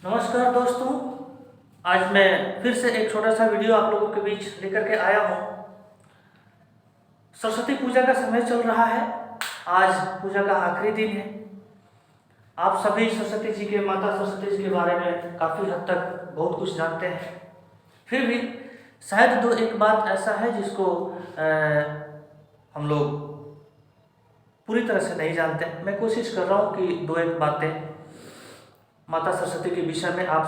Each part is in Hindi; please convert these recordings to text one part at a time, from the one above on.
नमस्कार दोस्तों। आज मैं फिर से एक छोटा सा वीडियो आप लोगों के बीच लेकर के आया हूँ। सरस्वती पूजा का समय चल रहा है। आज पूजा का आखिरी दिन है। आप सभी सरस्वती जी के माता सरस्वती जी के बारे में काफ़ी हद तक बहुत कुछ जानते हैं। फिर भी शायद दो एक बात ऐसा है जिसको हम लोग पूरी तरह से नहीं जानते। मैं कोशिश कर रहा हूँ कि दो एक बातें माता सरस्वती के विषय में आप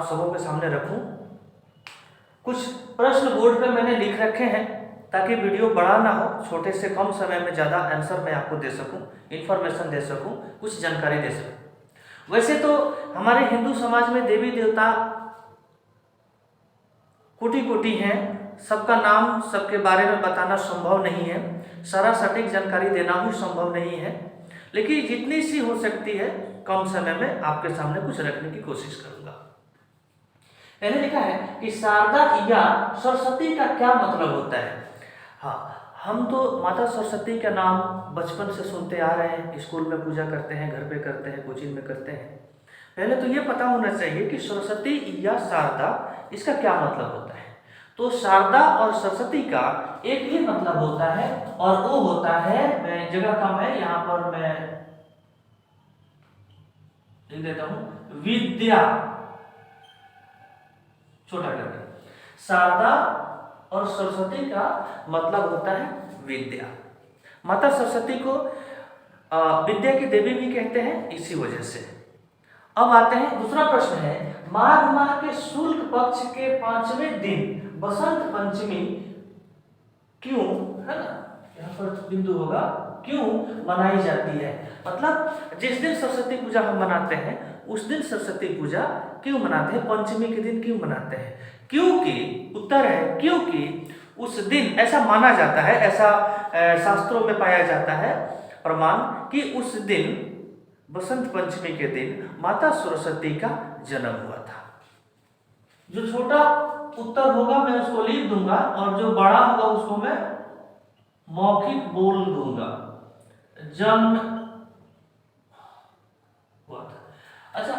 सबों के सामने रखूं। कुछ प्रश्न बोर्ड पे मैंने लिख रखे हैं ताकि वीडियो बड़ा ना हो, छोटे से कम समय में ज़्यादा आंसर मैं आपको दे सकूं, इन्फॉर्मेशन दे सकूं, कुछ जानकारी दे सकूं। वैसे तो हमारे हिंदू समाज में देवी देवता कोटि कोटि हैं। सबका नाम सबके बारे में बताना संभव नहीं है, सारा सटीक जानकारी देना भी संभव नहीं है, लेकिन जितनी सी हो सकती है कम समय में आपके सामने कुछ रखने की कोशिश करूंगा। मैंने लिखा है कि शारदा या सरस्वती का क्या मतलब होता है। हाँ, हम तो माता सरस्वती का नाम बचपन से सुनते आ रहे हैं, स्कूल में पूजा करते हैं, घर पे करते हैं, कोचिंग में करते हैं। पहले तो ये पता होना चाहिए कि सरस्वती या शारदा इसका क्या मतलब होता है। तो शारदा और सरस्वती का एक ही मतलब होता है और वो होता है, मैं जगह कम है यहाँ पर मैं लिख देता हूं, विद्या। छोटा करके शारदा और सरस्वती का मतलब होता है विद्या। माता सरस्वती को विद्या की देवी भी कहते हैं इसी वजह से। अब आते हैं, दूसरा प्रश्न है, माघ माह के शुक्ल पक्ष के 5वें दिन बसंत पंचमी क्यों, है ना, यहाँ पर बिंदु होगा, क्यों मनाई जाती है। मतलब जिस दिन सरस्वती पूजा हम मनाते हैं उस दिन सरस्वती पूजा क्यों मनाते हैं, पंचमी के दिन क्यों मनाते हैं। क्योंकि उत्तर है क्योंकि उस दिन ऐसा माना जाता है, ऐसा शास्त्रों में पाया जाता है प्रमाण कि उस दिन बसंत पंचमी के दिन माता सरस्वती का जन्म हुआ था। जो छोटा उत्तर होगा मैं उसको लिख दूंगा और जो बड़ा होगा उसको मैं मौखिक बोल दूंगा। जन्म हुआ था। अच्छा,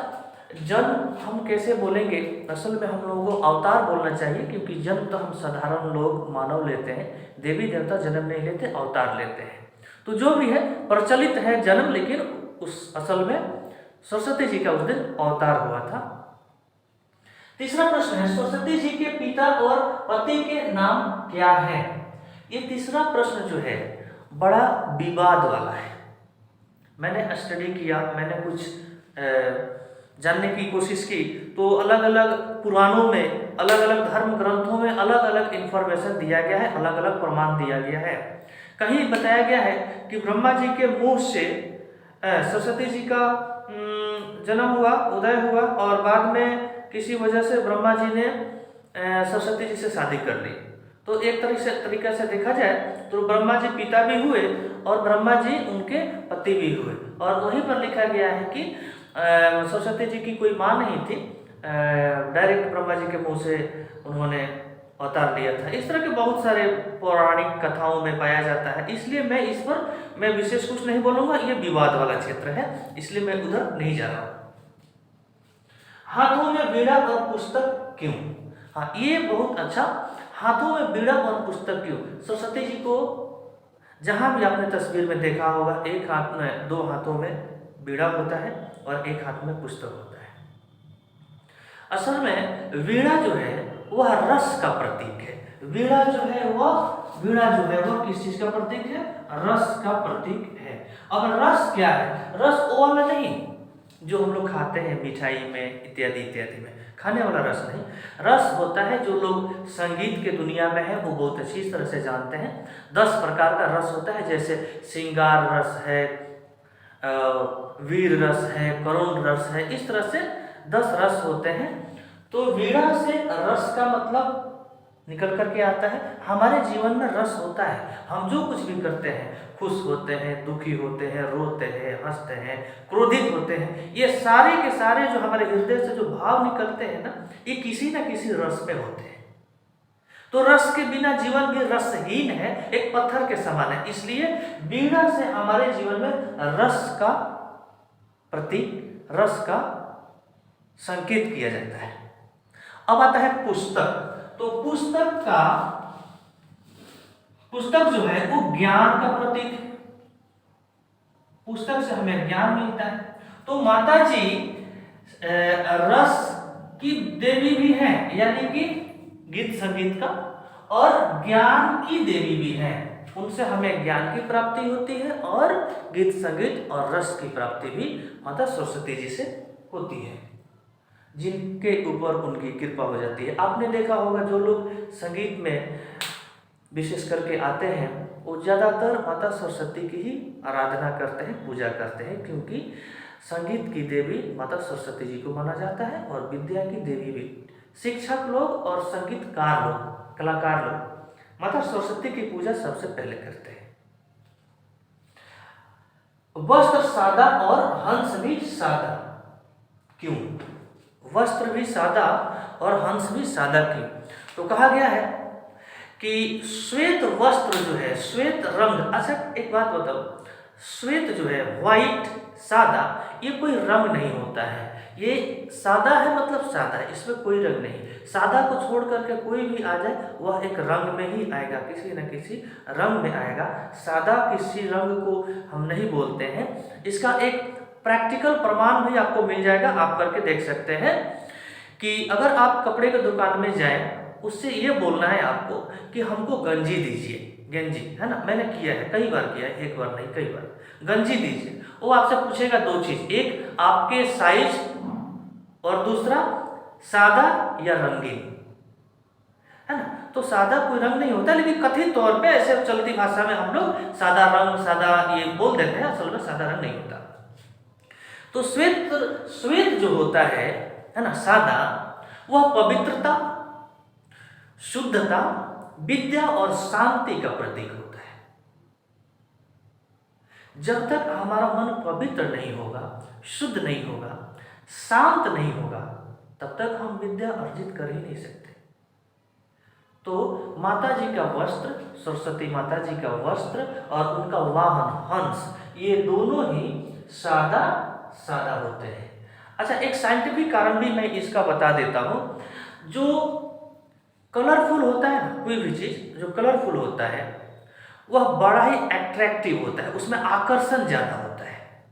जन्म हम कैसे बोलेंगे, असल में हम लोगों को अवतार बोलना चाहिए, क्योंकि जन्म तो हम साधारण लोग मानव लेते हैं, देवी देवता जन्म नहीं लेते, अवतार लेते हैं। तो जो भी है प्रचलित है जन्म, लेकिन उस असल में सरस्वती जी का उस दिन अवतार हुआ था। तीसरा प्रश्न है, सरस्वती जी के पिता और पति के नाम क्या है। ये तीसरा प्रश्न जो है बड़ा विवाद वाला है। मैंने स्टडी किया, मैंने कुछ जानने की कोशिश की, तो अलग अलग पुराणों में, अलग अलग धर्म ग्रंथों में अलग अलग इंफॉर्मेशन दिया गया है, अलग अलग प्रमाण दिया गया है। कहीं बताया गया है कि ब्रह्मा जी के मुंह से सरस्वती जी का जन्म हुआ, उदय हुआ, और बाद में किसी वजह से ब्रह्मा जी ने सरस्वती जी से शादी कर ली। तो एक तरीके से देखा जाए तो ब्रह्मा जी पिता भी हुए और ब्रह्मा जी उनके पति भी हुए। और वहीं पर लिखा गया है कि सरस्वती जी की कोई माँ नहीं थी, डायरेक्ट ब्रह्मा जी के मुंह से उन्होंने अवतार लिया था। इस तरह के बहुत सारे पौराणिक कथाओं में पाया जाता है, इसलिए मैं इस पर मैं विशेष कुछ नहीं बोलूँगा। ये विवाद वाला क्षेत्र है, इसलिए मैं उधर नहीं जा रहा हूँ। हाथों में बीड़ा और पुस्तक क्यों। हाँ, ये बहुत अच्छा, हाथों में बीड़ा और पुस्तक क्यों। सरस्वती जी को जहाँ भी आपने तस्वीर में देखा होगा, एक हाथ में, दो हाथों में बीड़ा होता है और एक हाथ में पुस्तक होता है। असल में वीणा जो है वह रस का प्रतीक है। वीणा जो है वह किस चीज का प्रतीक है, रस का प्रतीक है। अब रस क्या है, रस वो वाला नहीं जो हम लोग खाते हैं मिठाई में इत्यादि इत्यादि में, खाने वाला रस नहीं। रस होता है जो लोग संगीत के दुनिया में है वो बहुत अच्छी तरह से जानते हैं। 10 प्रकार का रस होता है, जैसे श्रृंगार रस है, वीर रस है, करुण रस है, इस तरह से 10 रस होते हैं। तो वीणा से रस का मतलब निकल करके आता है। हमारे जीवन में रस होता है, हम जो कुछ भी करते हैं, खुश होते हैं, दुखी होते हैं, रोते हैं, हंसते हैं, क्रोधित होते हैं, ये सारे के सारे जो हमारे हृदय से जो भाव निकलते हैं ना, ये किसी न किसी रस में होते हैं। तो रस के बिना जीवन भी रसहीन है, एक पत्थर के समान है। इसलिए वीणा से हमारे जीवन में रस का प्रतीक, रस का संकेत किया जाता है। अब आता है पुस्तक। तो पुस्तक जो है वो ज्ञान का प्रतीक है। पुस्तक से हमें ज्ञान मिलता है। तो माता जी रस की देवी भी हैं, यानी कि गीत संगीत का, और ज्ञान की देवी भी हैं। उनसे हमें ज्ञान की प्राप्ति होती है और गीत संगीत और रस की प्राप्ति भी माता सरस्वती जी से होती है, जिनके ऊपर उनकी कृपा हो जाती है। आपने देखा होगा जो लोग संगीत में विशेष करके आते हैं वो ज़्यादातर माता सरस्वती की ही आराधना करते हैं, पूजा करते हैं, क्योंकि संगीत की देवी माता सरस्वती जी को माना जाता है और विद्या की देवी भी। शिक्षक लोग और संगीतकार लोग, कलाकार लोग माता सरस्वती की पूजा सबसे पहले करते हैं। वस्त्र सादा और हंस भी सादा। क्यों वस्त्र भी सादा और हंस भी सादा क्यों? तो कहा गया है कि श्वेत वस्त्र जो है, श्वेत रंग। अच्छा एक बात बताओ, श्वेत जो है, व्हाइट, सादा, ये कोई रंग नहीं होता है। ये सादा है मतलब सादा है, इसमें कोई रंग नहीं। सादा को छोड़ करके कोई भी आ जाए वह एक रंग में ही आएगा, किसी न किसी रंग में आएगा। सादा किसी रंग को हम नहीं बोलते हैं। इसका एक प्रैक्टिकल प्रमाण भी आपको मिल जाएगा, आप करके देख सकते हैं कि अगर आप कपड़े की दुकान में जाएं, उससे ये बोलना है आपको कि हमको गंजी दीजिए, गंजी, है ना, मैंने किया है, कई बार किया है, एक बार नहीं कई बार, गंजी दीजिए। वो आपसे पूछेगा दो चीज़, एक आपके साइज और दूसरा सादा या रंगीन, है ना। तो सादा कोई रंग नहीं होता, लेकिन कथित तौर पे ऐसे चलती भाषा में हम लोग सादा रंग, सादा ये बोल देते हैं, असल में सादा रंग नहीं होता। तो श्वेत जो होता है ना, सादा, वह पवित्रता, शुद्धता, विद्या और शांति का प्रतीक होता है। जब तक हमारा मन पवित्र नहीं होगा, शुद्ध नहीं होगा, शांत नहीं होगा, तब तक हम विद्या अर्जित कर ही नहीं सकते। तो माता जी का वस्त्र, सरस्वती माता जी का वस्त्र और उनका वाहन हंस, ये दोनों ही सादा सादा होते हैं। अच्छा एक साइंटिफिक कारण भी मैं इसका बता देता हूँ। जो कलरफुल होता है ना, कोई भी चीज़ जो कलरफुल होता है वह बड़ा ही अट्रैक्टिव होता है, उसमें आकर्षण ज़्यादा होता है।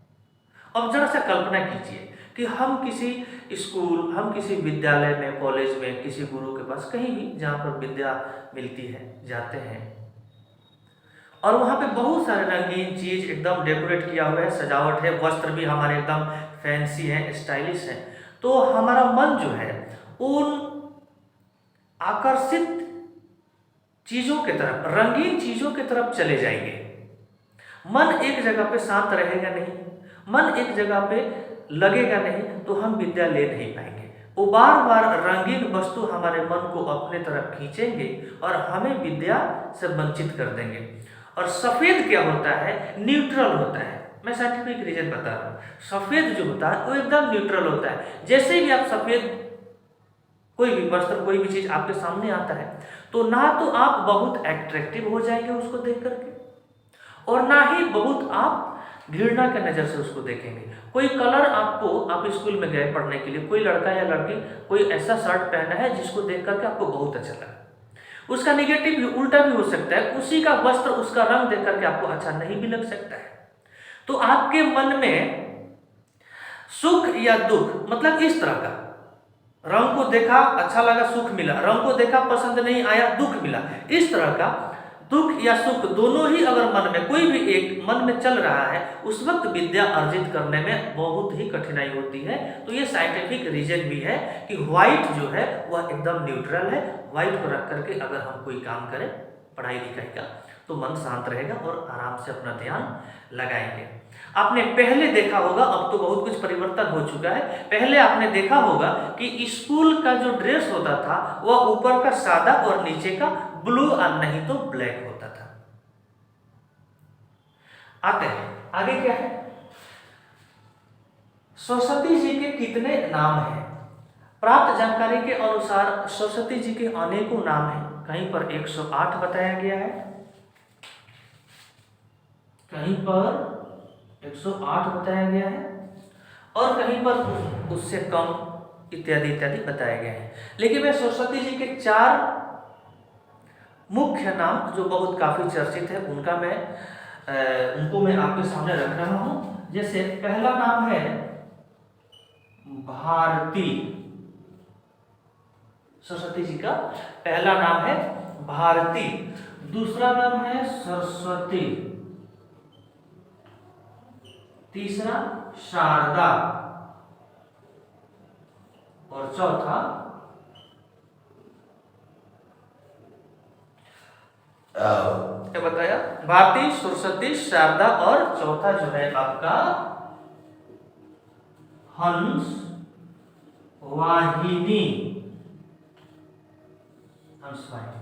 अब जरा सा कल्पना कीजिए कि हम किसी स्कूल, हम किसी विद्यालय में, कॉलेज में, किसी गुरु के पास, कहीं भी जहाँ पर विद्या मिलती है जाते हैं, और वहाँ पे बहुत सारे रंगीन चीज़ एकदम डेकोरेट किया हुआ है, सजावट है, वस्त्र भी हमारे एकदम फैंसी हैं, स्टाइलिश हैं। तो हमारा मन जो है उन आकर्षित चीज़ों की तरफ, रंगीन चीज़ों की तरफ चले जाएंगे। मन एक जगह पे शांत रहेगा नहीं, मन एक जगह पे लगेगा नहीं, तो हम विद्या ले नहीं पाएंगे। वो बार बार रंगीन वस्तु हमारे मन को अपने तरफ खींचेंगे और हमें विद्या से वंचित कर देंगे। और सफ़ेद क्या होता है? न्यूट्रल होता है। मैं साइंटिफिक रीजन बता रहा हूँ। सफ़ेद जो होता है वो एकदम न्यूट्रल होता है। जैसे ही आप सफ़ेद कोई भी वस्त्र, कोई भी चीज़ आपके सामने आता है, तो ना तो आप बहुत एट्रैक्टिव हो जाएंगे उसको देख करके, और ना ही बहुत आप घृणा के नज़र से उसको देखेंगे। कोई कलर आपको, आप स्कूल में गए पढ़ने के लिए, कोई लड़का या लड़की कोई ऐसा शर्ट पहना है जिसको देख करके आपको बहुत अच्छा लगा, उसका निगेटिव भी, उल्टा भी हो सकता है। उसी का वस्त्र, उसका रंग देख करके आपको अच्छा नहीं भी लग सकता है। तो आपके मन में सुख या दुख, मतलब इस तरह का, रंग को देखा अच्छा लगा, सुख मिला, रंग को देखा पसंद नहीं आया, दुख मिला, इस तरह का दुख या सुख दोनों ही अगर मन में, कोई भी एक मन में चल रहा है, उस वक्त विद्या अर्जित करने में बहुत ही कठिनाई होती है। तो ये साइंटिफिक रीजन भी है कि व्हाइट जो है वह एकदम न्यूट्रल है। व्हाइट को रख करके अगर हम कोई काम करें पढ़ाई लिखाई का, तो मन शांत रहेगा और आराम से अपना ध्यान लगाएंगे। आपने पहले देखा होगा, अब तो बहुत कुछ परिवर्तन हो चुका है, पहले आपने देखा होगा कि स्कूल का जो ड्रेस होता था वह ऊपर का सादा और नीचे का ब्लू और नहीं तो ब्लैक होता था। आते हैं आगे, क्या है? सरस्वती जी के कितने नाम हैं? प्राप्त जानकारी के अनुसार सरस्वती जी के अनेकों नाम हैं। कहीं पर 108 बताया गया है, कहीं पर 108 बताया गया है, और कहीं पर उससे कम इत्यादि इत्यादि बताए गए हैं। लेकिन मैं सरस्वती जी के 4 मुख्य नाम जो बहुत काफ़ी चर्चित है उनको मैं आपके सामने रख रहा हूँ। जैसे पहला नाम है भारती, सरस्वती जी का पहला नाम है भारती, दूसरा नाम है सरस्वती, तीसरा शारदा और चौथा क्या बताया, भारती, सरस्वती, शारदा और चौथा जो है आपका हंस वाहिनी। हंस वाहिनी,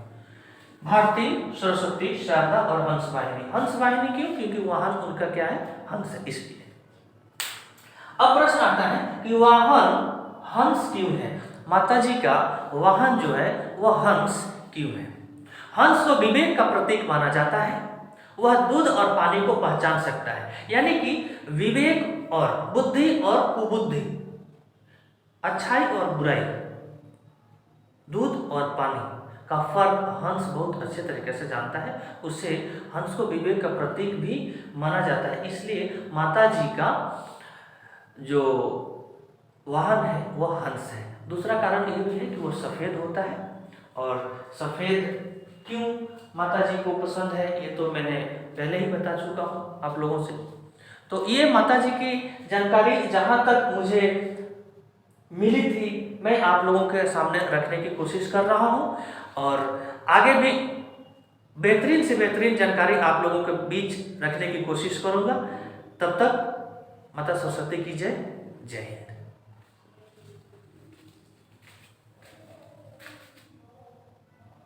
भारती, सरस्वती, शारदा और हंस वाहिनी। हंस वाहिनी क्यों? क्योंकि वाहन उनका क्या है, हंस है, इसलिए। अब प्रश्न आता है कि वाहन हंस क्यों है? माता जी का वाहन जो है वह हंस क्यों है? हंस को विवेक का प्रतीक माना जाता है। वह दूध और पानी को पहचान सकता है, यानी कि विवेक और बुद्धि और कुबुद्धि, अच्छाई और बुराई, दूध और पानी का फर्क हंस बहुत अच्छे तरीके से जानता है। उससे हंस को विवेक का प्रतीक भी माना जाता है। इसलिए माता जी का जो वाहन है वह हंस है। दूसरा कारण यह भी है कि वो सफ़ेद होता है, और सफ़ेद क्यों माता जी को पसंद है ये तो मैंने पहले ही बता चुका हूँ आप लोगों से। तो ये माता जी की जानकारी जहाँ तक मुझे मिली थी मैं आप लोगों के सामने रखने की कोशिश कर रहा हूँ, और आगे भी बेहतरीन से बेहतरीन जानकारी आप लोगों के बीच रखने की कोशिश करूँगा। तब तक माता सरस्वती की जय। जय हिंद।